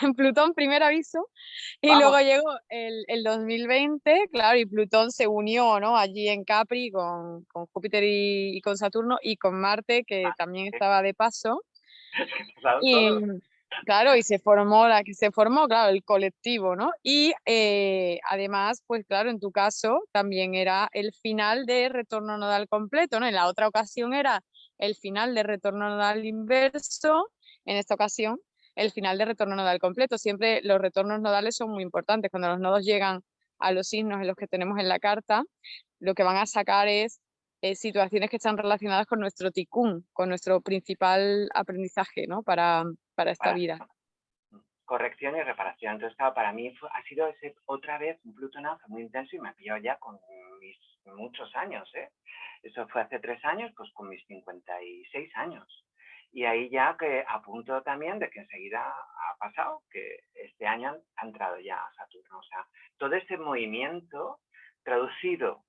En Plutón, primer aviso. Y Vamos. luego llegó el 2020, claro, y Plutón se unió, ¿no? Allí en Capri con Júpiter y con Saturno y con Marte, que también estaba de paso. Y claro, y se formó claro, el colectivo, ¿no? Y además, pues claro, en tu caso también era el final de retorno nodal completo, ¿no? En la otra ocasión era el final de retorno nodal inverso, en esta ocasión el final de retorno nodal completo. Siempre los retornos nodales son muy importantes. Cuando los nodos llegan a los signos en los que tenemos en la carta, lo que van a sacar es situaciones que están relacionadas con nuestro tikkun, con nuestro principal aprendizaje, ¿no? Para esta vida. Corrección y reparación. Entonces, claro, para mí ha sido otra vez un plutonazo muy intenso y me ha pillado ya con mis muchos años, ¿eh? Eso fue hace 3 años, pues con mis 56 años. Y ahí ya que a punto también de que enseguida ha pasado, que este año ha entrado ya Saturno. O sea, todo este movimiento traducido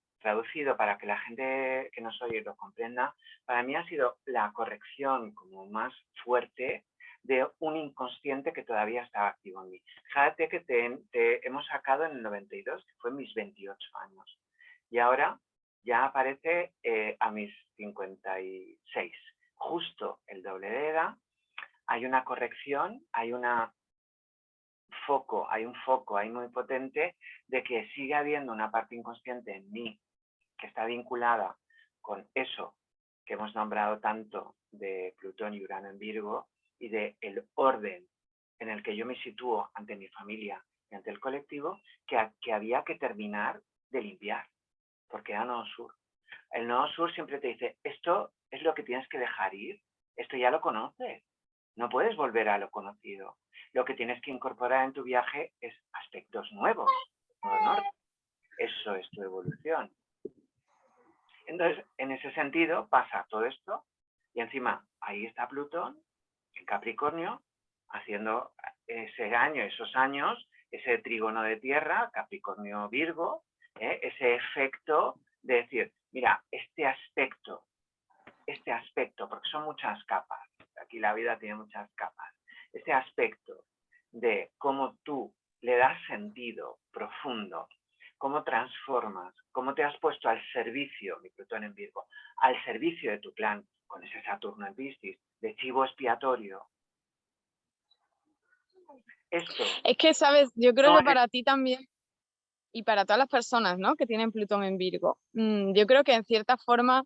para que la gente que nos oye lo comprenda, para mí ha sido la corrección como más fuerte de un inconsciente que todavía estaba activo en mí. Fíjate que te hemos sacado en el 92, que fue mis 28 años. Y ahora ya aparece a mis 56. Justo el doble de edad, hay una corrección, hay un foco ahí muy potente de que sigue habiendo una parte inconsciente en mí que está vinculada con eso que hemos nombrado tanto de Plutón y Urano en Virgo, y de el orden en el que yo me sitúo ante mi familia y ante el colectivo, que había que terminar de limpiar, porque era nodo sur. El nodo sur siempre te dice, esto es lo que tienes que dejar ir, esto ya lo conoces, no puedes volver a lo conocido. Lo que tienes que incorporar en tu viaje es aspectos nuevos, nodo norte. Eso es tu evolución. Entonces, en ese sentido, pasa todo esto, y encima ahí está Plutón, en Capricornio, haciendo esos años, ese trígono de tierra, Capricornio-Virgo, ese efecto de decir, mira, este aspecto, porque son muchas capas, aquí la vida tiene muchas capas, este aspecto de cómo tú le das sentido profundo, cómo transformas, cómo te has puesto al servicio, mi Plutón en Virgo, al servicio de tu clan, con ese Saturno en Piscis, de chivo expiatorio. Esto. Es que, ¿sabes? Yo creo no que para ti también, y para todas las personas, ¿no? Que tienen Plutón en Virgo, yo creo que en cierta forma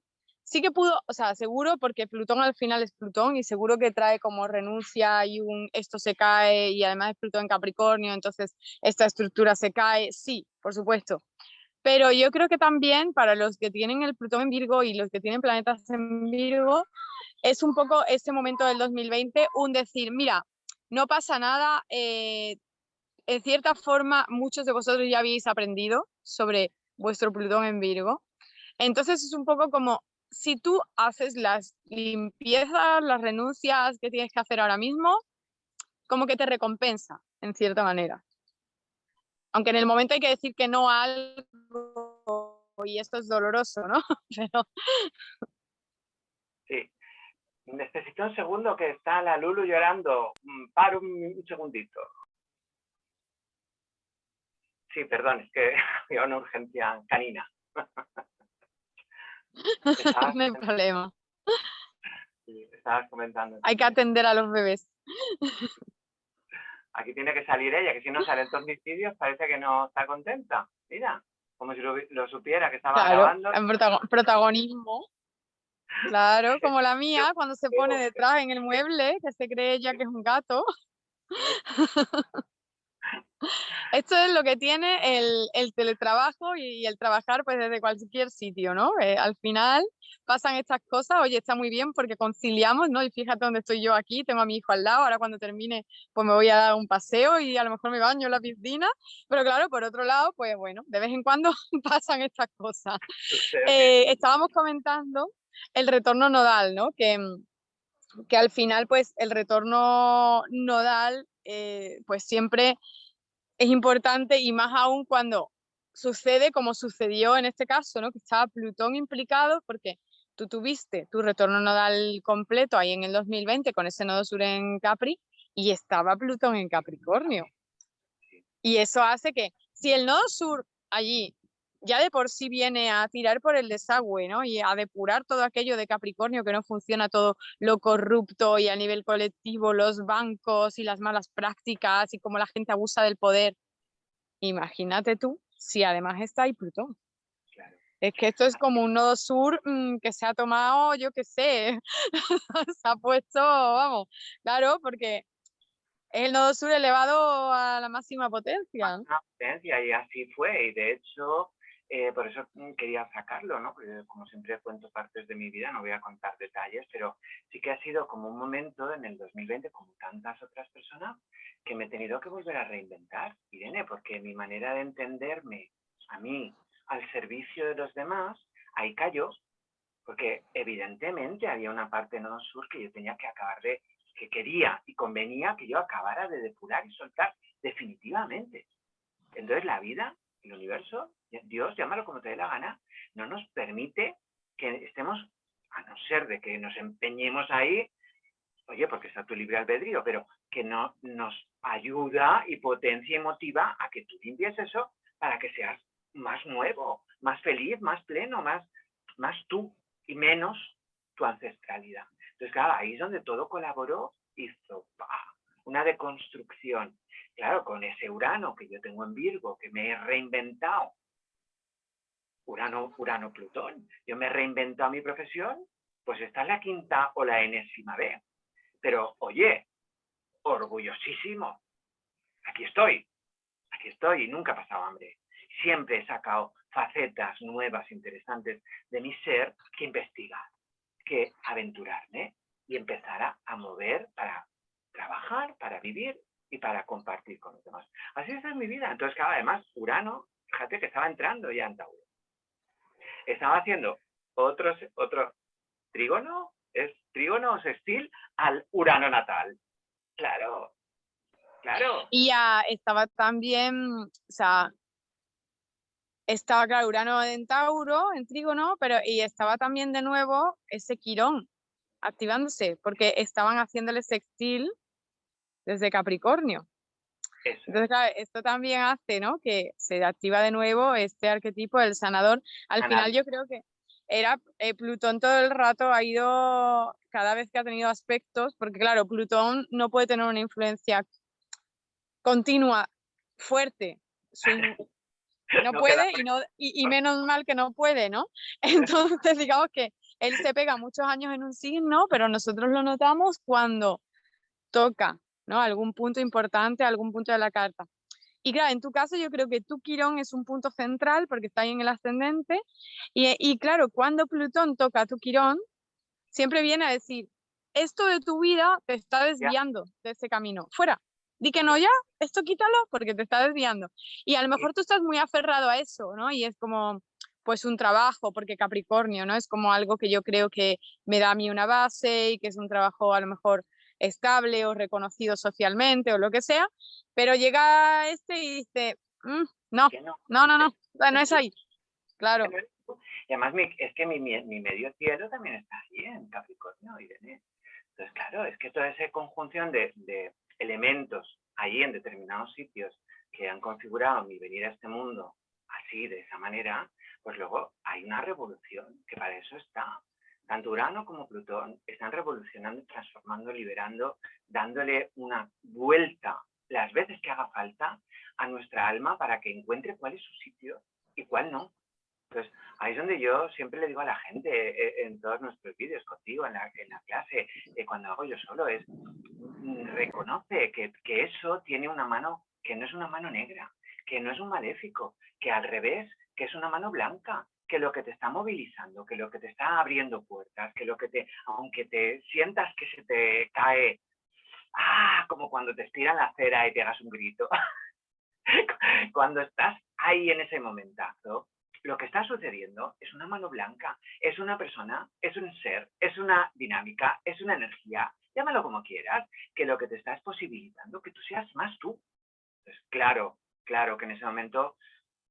sí que pudo, o sea, seguro, porque Plutón al final es Plutón y seguro que trae como renuncia y esto se cae y además es Plutón en Capricornio, entonces esta estructura se cae, sí, por supuesto. Pero yo creo que también para los que tienen el Plutón en Virgo y los que tienen planetas en Virgo, es un poco ese momento del 2020, un decir, mira, no pasa nada, en cierta forma muchos de vosotros ya habéis aprendido sobre vuestro Plutón en Virgo. Entonces es un poco como si tú haces las limpiezas, las renuncias que tienes que hacer ahora mismo, como que te recompensa, en cierta manera. Aunque en el momento hay que decir que no a algo y esto es doloroso, ¿no? Pero... Sí. Necesito un segundo que está la Lulu llorando. Paro un segundito. Sí, perdón, es que había una urgencia canina. no hay problema. Estabas comentando. Hay que atender a los bebés. Aquí tiene que salir ella, que si no sale en todos mis vídeos parece que no está contenta. Mira, como si lo supiera que estaba grabando. En protagonismo. Claro, como la mía, cuando se pone detrás en el mueble, que se cree ella que es un gato. Esto es lo que tiene el teletrabajo y el trabajar pues desde cualquier sitio, ¿no? Al final pasan estas cosas, oye, está muy bien porque conciliamos, ¿no? Y fíjate dónde estoy yo aquí, tengo a mi hijo al lado, ahora cuando termine pues me voy a dar un paseo y a lo mejor me baño en la piscina, pero claro, por otro lado, pues bueno, de vez en cuando pasan estas cosas. Estábamos comentando el retorno nodal, ¿no? Que al final pues el retorno nodal pues siempre es importante y más aún cuando sucede como sucedió en este caso, ¿no? Que estaba Plutón implicado porque tú tuviste tu retorno nodal completo ahí en el 2020 con ese nodo sur en Capri y estaba Plutón en Capricornio. Y eso hace que si el nodo sur allí ya de por sí viene a tirar por el desagüe, ¿no? Y a depurar todo aquello de Capricornio que no funciona, todo lo corrupto y a nivel colectivo, los bancos y las malas prácticas y cómo la gente abusa del poder. Imagínate tú si además está ahí Plutón. Claro. Es que esto es como un nodo sur que se ha tomado, yo qué sé, se ha puesto, vamos, claro, porque es el nodo sur elevado a la máxima potencia, ¿no? Máxima potencia, y así fue, y de hecho, por eso quería sacarlo, ¿no? Porque como siempre cuento partes de mi vida, no voy a contar detalles, pero sí que ha sido como un momento en el 2020, como tantas otras personas, que me he tenido que volver a reinventar, Irene, porque mi manera de entenderme a mí al servicio de los demás, ahí cayó, porque evidentemente había una parte no sur que yo tenía que acabar de, que quería y convenía que yo acabara de depurar y soltar definitivamente. Entonces la vida, el universo, Dios, llámalo como te dé la gana, no nos permite que estemos, a no ser de que nos empeñemos ahí, oye, porque está tu libre albedrío, pero que no nos ayuda y potencia y motiva a que tú limpies eso para que seas más nuevo, más feliz, más pleno, más tú y menos tu ancestralidad. Entonces, claro, ahí es donde todo colaboró, hizo una deconstrucción. Claro, con ese Urano que yo tengo en Virgo, que me he reinventado, Urano-Plutón, yo me he reinventado mi profesión, pues esta es la quinta o la enésima vez. Pero, oye, orgullosísimo, aquí estoy y nunca he pasado hambre. Siempre he sacado facetas nuevas, interesantes de mi ser que investigar, que aventurarme y empezar a mover para trabajar, para vivir y para compartir con los demás. Así es mi vida. Entonces, claro, además, Urano, fíjate que estaba entrando ya en Tauro. Estaba haciendo otro trígono, es trígono o sextil al Urano natal. Claro. Y ya estaba también, o sea, estaba claro Urano en Tauro, en Trígono, pero y estaba también de nuevo ese Quirón activándose, porque estaban haciéndole sextil desde Capricornio. Eso. Entonces, claro, esto también hace, ¿no? Que se activa de nuevo este arquetipo del sanador. Al final yo creo que era Plutón todo el rato ha ido, cada vez que ha tenido aspectos, porque claro, Plutón no puede tener una influencia continua, fuerte. No puede y menos mal que no puede, ¿no? Entonces digamos que él se pega muchos años en un signo, pero nosotros lo notamos cuando toca, ¿no? Algún punto importante, algún punto de la carta. Y claro, en tu caso yo creo que tu Quirón es un punto central porque está ahí en el ascendente y claro, cuando Plutón toca tu Quirón, siempre viene a decir, esto de tu vida te está Ya, desviando de ese camino. Fuera, di que no ya, esto quítalo porque te está desviando. Y a lo sí, mejor tú estás muy aferrado a eso, ¿no? Y es como, pues un trabajo, porque Capricornio, ¿no? Es como algo que yo creo que me da a mí una base y que es un trabajo a lo mejor estable o reconocido socialmente o lo que sea, pero llega este y dice, no, que no. no, no, Es- no, no es ahí, claro. Y además es que mi medio cielo también está ahí en Capricornio, Irene. Entonces, claro, es que toda esa conjunción de elementos ahí en determinados sitios que han configurado mi venir a este mundo así, de esa manera, pues luego hay una revolución, que para eso está. Tanto Urano como Plutón están revolucionando, transformando, liberando, dándole una vuelta las veces que haga falta a nuestra alma para que encuentre cuál es su sitio y cuál no. Entonces, ahí es donde yo siempre le digo a la gente en todos nuestros vídeos, contigo, en la clase, cuando hago yo solo, es reconoce que eso tiene una mano que no es una mano negra, que no es un maléfico, que al revés, que es una mano blanca, que lo que te está movilizando, que lo que te está abriendo puertas, que lo que te, aunque te sientas que se te cae, como cuando te estiran la cera y te hagas un grito, cuando estás ahí en ese momentazo, lo que está sucediendo es una mano blanca, es una persona, es un ser, es una dinámica, es una energía, llámalo como quieras, que lo que te está es posibilitando que tú seas más tú. Entonces, claro que en ese momento,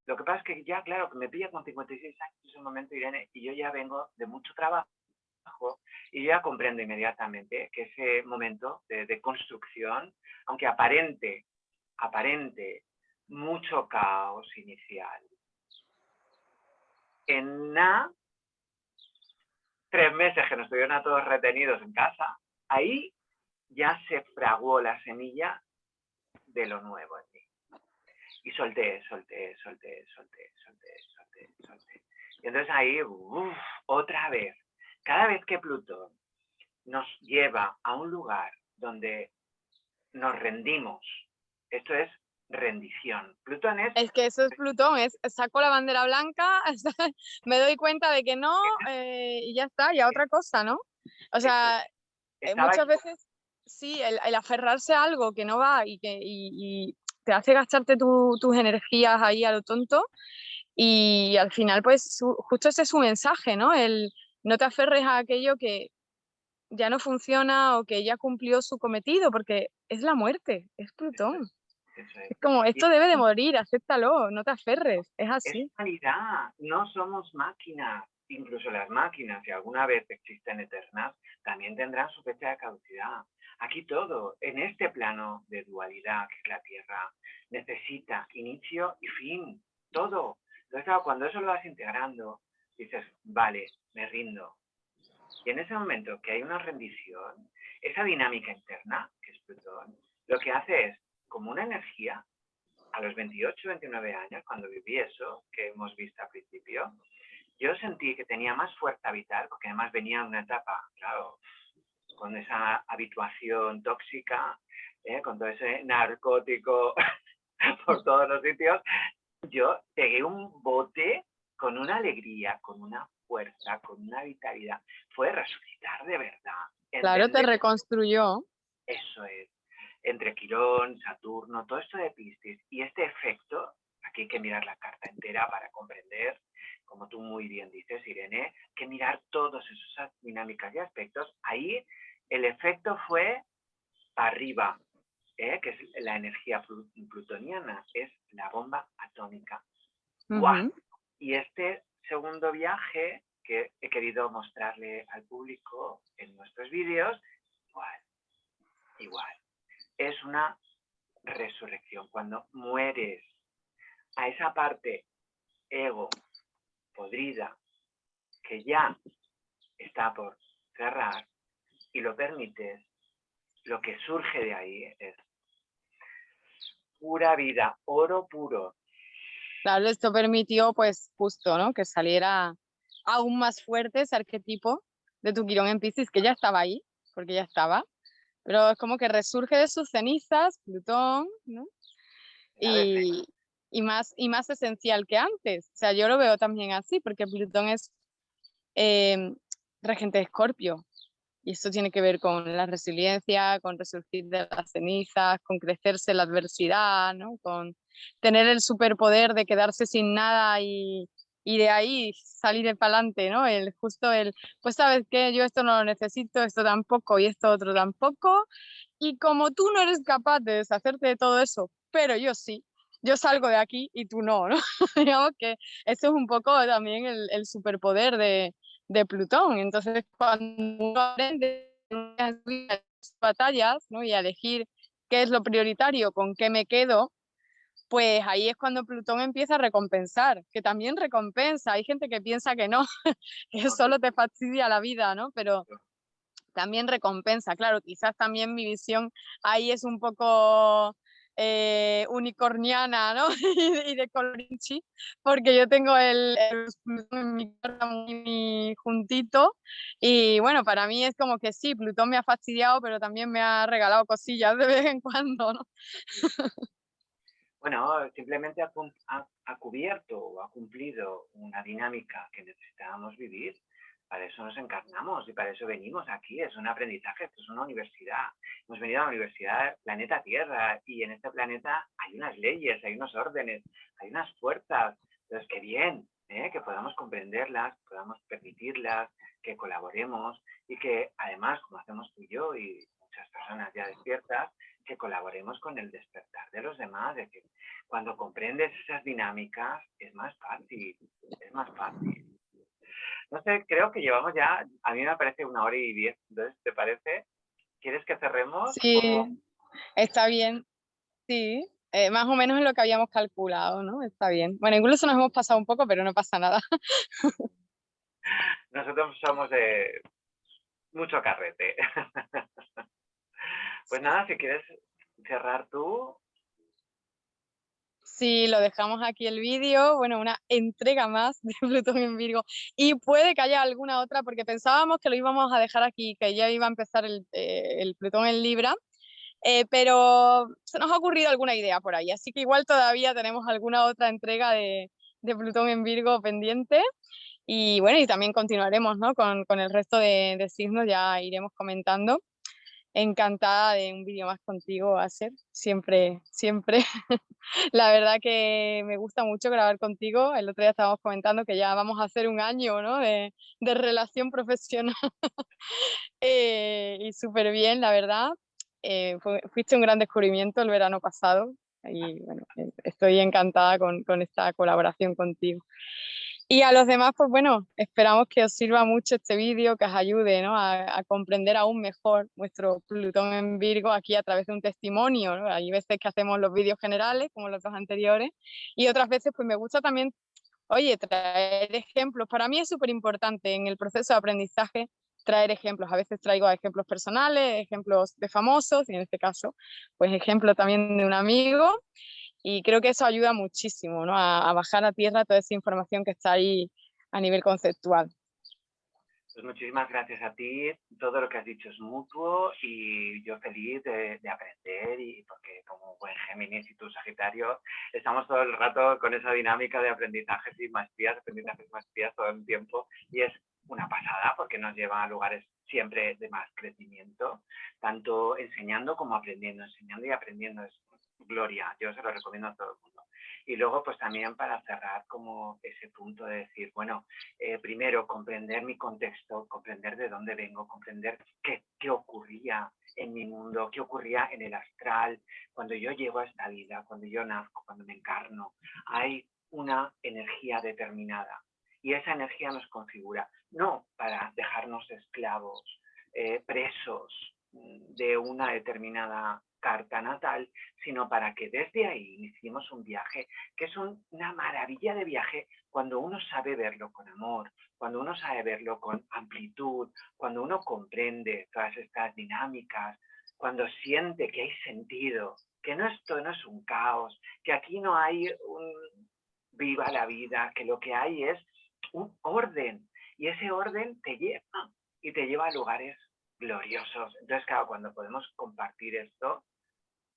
lo que pasa es que ya, claro, que me pilla con 56 años en ese momento, Irene, y yo ya vengo de mucho trabajo y yo ya comprendo inmediatamente que ese momento de construcción, aunque aparente mucho caos inicial, en 3 meses que nos estuvieron a todos retenidos en casa, ahí ya se fraguó la semilla de lo nuevo en mí. Y solté. Y entonces ahí, otra vez, cada vez que Plutón nos lleva a un lugar donde nos rendimos, esto es rendición. Plutón Es que eso es Plutón, saco la bandera blanca, me doy cuenta de que no, y ya está, ya otra cosa, ¿no? O sea, estaba muchas veces sí, el aferrarse a algo que no va y te hace gastarte tus energías ahí a lo tonto y al final pues justo ese es su mensaje, ¿no? El no te aferres a aquello que ya no funciona o que ya cumplió su cometido porque es la muerte, es Plutón. eso es. Es como, Y esto debe de morir, acéptalo, no te aferres, es es así. realidad, no somos máquinas. Incluso las máquinas, si alguna vez existen eternas, también tendrán su fecha de caducidad. Aquí todo, en este plano de dualidad que es la Tierra, necesita inicio y fin, todo. Entonces, claro, cuando eso lo vas integrando, dices, vale, me rindo. Y en ese momento que hay una rendición, esa dinámica interna, que es Plutón, lo que hace es, como una energía, a los 28, 29 años, cuando viví eso que hemos visto al principio, yo sentí que tenía más fuerza vital, porque además venía en una etapa, claro, con esa habituación tóxica, con todo ese narcótico por todos los sitios. Yo pegué un bote con una alegría, con una fuerza, con una vitalidad. Fue resucitar de verdad. Claro, te Entender reconstruyó. eso es. Entre Quirón, Saturno, todo esto de Piscis y este efecto, aquí hay que mirar la carta entera para comprender, como tú muy bien dices, Irene, que mirar todas esas dinámicas y aspectos. Ahí el efecto fue para arriba, que es la energía plutoniana, es la bomba atómica. ¡Guau! Ujú. Y este segundo viaje que he querido mostrarle al público en nuestros vídeos, igual. Es una resurrección. Cuando mueres a esa parte ego podrida que ya está por cerrar y lo permites, lo que surge de ahí es pura vida, oro puro. Claro, esto permitió pues justo, ¿no? Que saliera aún más fuerte ese arquetipo de tu Quirón en Piscis, que ya estaba ahí, porque ya estaba, pero es como que resurge de sus cenizas, Plutón, ¿no? Y, y más esencial que antes. O sea, yo lo veo también así, porque Plutón es regente de Escorpio. Y esto tiene que ver con la resiliencia, con resurgir de las cenizas, con crecerse en la adversidad, ¿no? Con tener el superpoder de quedarse sin nada y de ahí salir para adelante, ¿no? Pues sabes qué, yo esto no lo necesito, esto tampoco y esto otro tampoco. Y como tú no eres capaz de deshacerte de todo eso, pero yo sí, yo salgo de aquí y tú no, ¿no? Digamos que eso es un poco también el superpoder de Plutón. Entonces, cuando uno aprende a subir las batallas, ¿no? Y a elegir qué es lo prioritario, con qué me quedo, pues ahí es cuando Plutón empieza a recompensar, que también recompensa. Hay gente que piensa que no, que solo te fastidia la vida, ¿no? Pero también recompensa. Claro, quizás también mi visión ahí es un poco unicorniana, ¿no? y de colorinchi, porque yo tengo el Plutón en mi carta muy juntito y bueno, para mí es como que sí, Plutón me ha fastidiado, pero también me ha regalado cosillas de vez en cuando, ¿no? Bueno, simplemente ha cubierto o ha cumplido una dinámica que necesitábamos vivir. Para eso nos encarnamos y para eso venimos aquí. Es un aprendizaje, esto es una universidad. Hemos venido a la universidad planeta Tierra y en este planeta hay unas leyes, hay unos órdenes, hay unas fuerzas. Entonces, qué bien, que podamos comprenderlas, podamos permitirlas, que colaboremos y que además, como hacemos tú y yo y muchas personas ya despiertas, que colaboremos con el despertar de los demás. Es decir, cuando comprendes esas dinámicas es más fácil, es más fácil. No sé, creo que llevamos ya, a mí me parece 1 hora y 10, entonces, ¿te parece? ¿Quieres que cerremos? Sí, está bien, sí. Más o menos es lo que habíamos calculado, ¿no? Está bien. Bueno, incluso nos hemos pasado un poco, pero no pasa nada. Nosotros somos de mucho carrete. Pues nada, si quieres cerrar tú. Sí, lo dejamos aquí el vídeo, bueno, una entrega más de Plutón en Virgo y puede que haya alguna otra porque pensábamos que lo íbamos a dejar aquí, que ya iba a empezar el Plutón en Libra, pero se nos ha ocurrido alguna idea por ahí, así que igual todavía tenemos alguna otra entrega de Plutón en Virgo pendiente y bueno, y también continuaremos, ¿no? Con el resto de signos, ya iremos comentando. Encantada de un vídeo más contigo, Aser, siempre, siempre. La verdad que me gusta mucho grabar contigo. El otro día estábamos comentando que ya vamos a hacer un año, ¿no? de relación profesional y súper bien, la verdad. Fuiste un gran descubrimiento el verano pasado y bueno, estoy encantada con esta colaboración contigo. Y a los demás, pues bueno, esperamos que os sirva mucho este vídeo, que os ayude, ¿no? a comprender aún mejor nuestro Plutón en Virgo aquí a través de un testimonio, ¿no? Hay veces que hacemos los vídeos generales, como los dos anteriores, y otras veces pues me gusta también, oye, traer ejemplos. Para mí es súper importante en el proceso de aprendizaje traer ejemplos. A veces traigo ejemplos personales, ejemplos de famosos, y en este caso, pues ejemplo también de un amigo. Y creo que eso ayuda muchísimo, ¿no? a bajar a tierra toda esa información que está ahí a nivel conceptual. Pues muchísimas gracias a ti. Todo lo que has dicho es mutuo y yo feliz de aprender y porque como buen Géminis y tú Sagitario estamos todo el rato con esa dinámica de aprendizajes y maestrías todo el tiempo y es una pasada porque nos lleva a lugares siempre de más crecimiento, tanto enseñando como aprendiendo. Enseñando y aprendiendo es gloria. Yo se lo recomiendo a todo el mundo. Y luego pues también para cerrar como ese punto de decir, bueno, primero, comprender mi contexto, comprender de dónde vengo, comprender qué ocurría en mi mundo, qué ocurría en el astral, cuando yo llego a esta vida, cuando yo nazco, cuando me encarno. Hay una energía determinada y esa energía nos configura, no para dejarnos esclavos, presos de una determinada carta natal, sino para que desde ahí iniciemos un viaje que es una maravilla de viaje cuando uno sabe verlo con amor, cuando uno sabe verlo con amplitud, cuando uno comprende todas estas dinámicas, cuando siente que hay sentido, que esto no es un caos, que aquí no hay un viva la vida, que lo que hay es un orden Y ese orden te lleva a lugares gloriosos. Entonces, claro, cuando podemos compartir esto,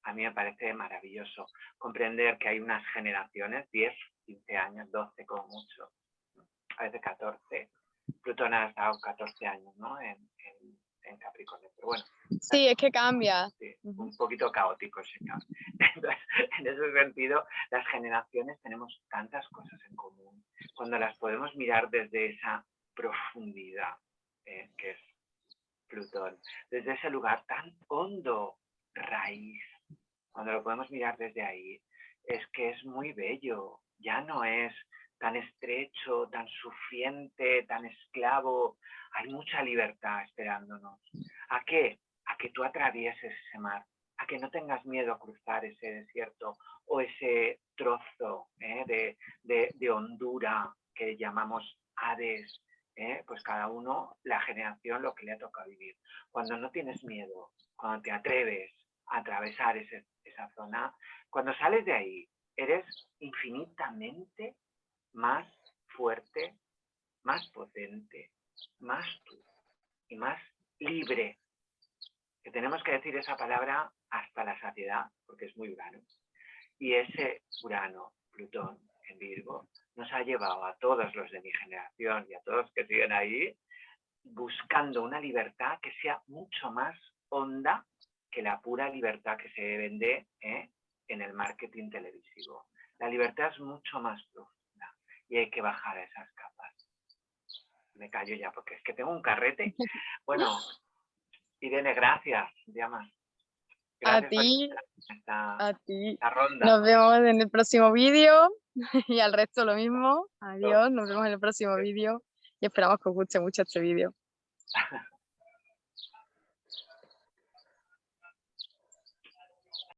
a mí me parece maravilloso comprender que hay unas generaciones, 10, 15 años, 12 como mucho, a veces 14. Plutón ha estado 14 años, ¿no? En Capricornio. Pero bueno, Sí, es que cambia. sí, un poquito caótico, señor. Entonces, en ese sentido, las generaciones tenemos tantas cosas en común. Cuando las podemos mirar desde esa profundidad, que es Plutón, desde ese lugar tan hondo, raíz, cuando lo podemos mirar desde ahí, es que es muy bello. Ya no es tan estrecho, tan sufriente, tan esclavo. Hay mucha libertad esperándonos. ¿A qué? A que tú atravieses ese mar, a que no tengas miedo a cruzar ese desierto o ese trozo de hondura que llamamos Hades. Pues cada uno, la generación, lo que le ha tocado vivir. Cuando no tienes miedo, cuando te atreves a atravesar esa zona, cuando sales de ahí, eres infinitamente más fuerte, más potente, más tú y más libre. Que tenemos que decir esa palabra hasta la saciedad, porque es muy Urano. Y ese Urano, Plutón en Virgo, nos ha llevado a todos los de mi generación y a todos que siguen ahí, buscando una libertad que sea mucho más honda que la pura libertad que se vende en el marketing televisivo. La libertad es mucho más profunda y hay que bajar a esas capas. Me callo ya porque es que tengo un carrete. Bueno, Irene, gracias. Llamas. A Gracias ti, por a ti. esta ronda. Nos vemos en el próximo vídeo y al resto lo mismo. Adiós, nos vemos en el próximo vídeo y esperamos que os guste mucho este vídeo.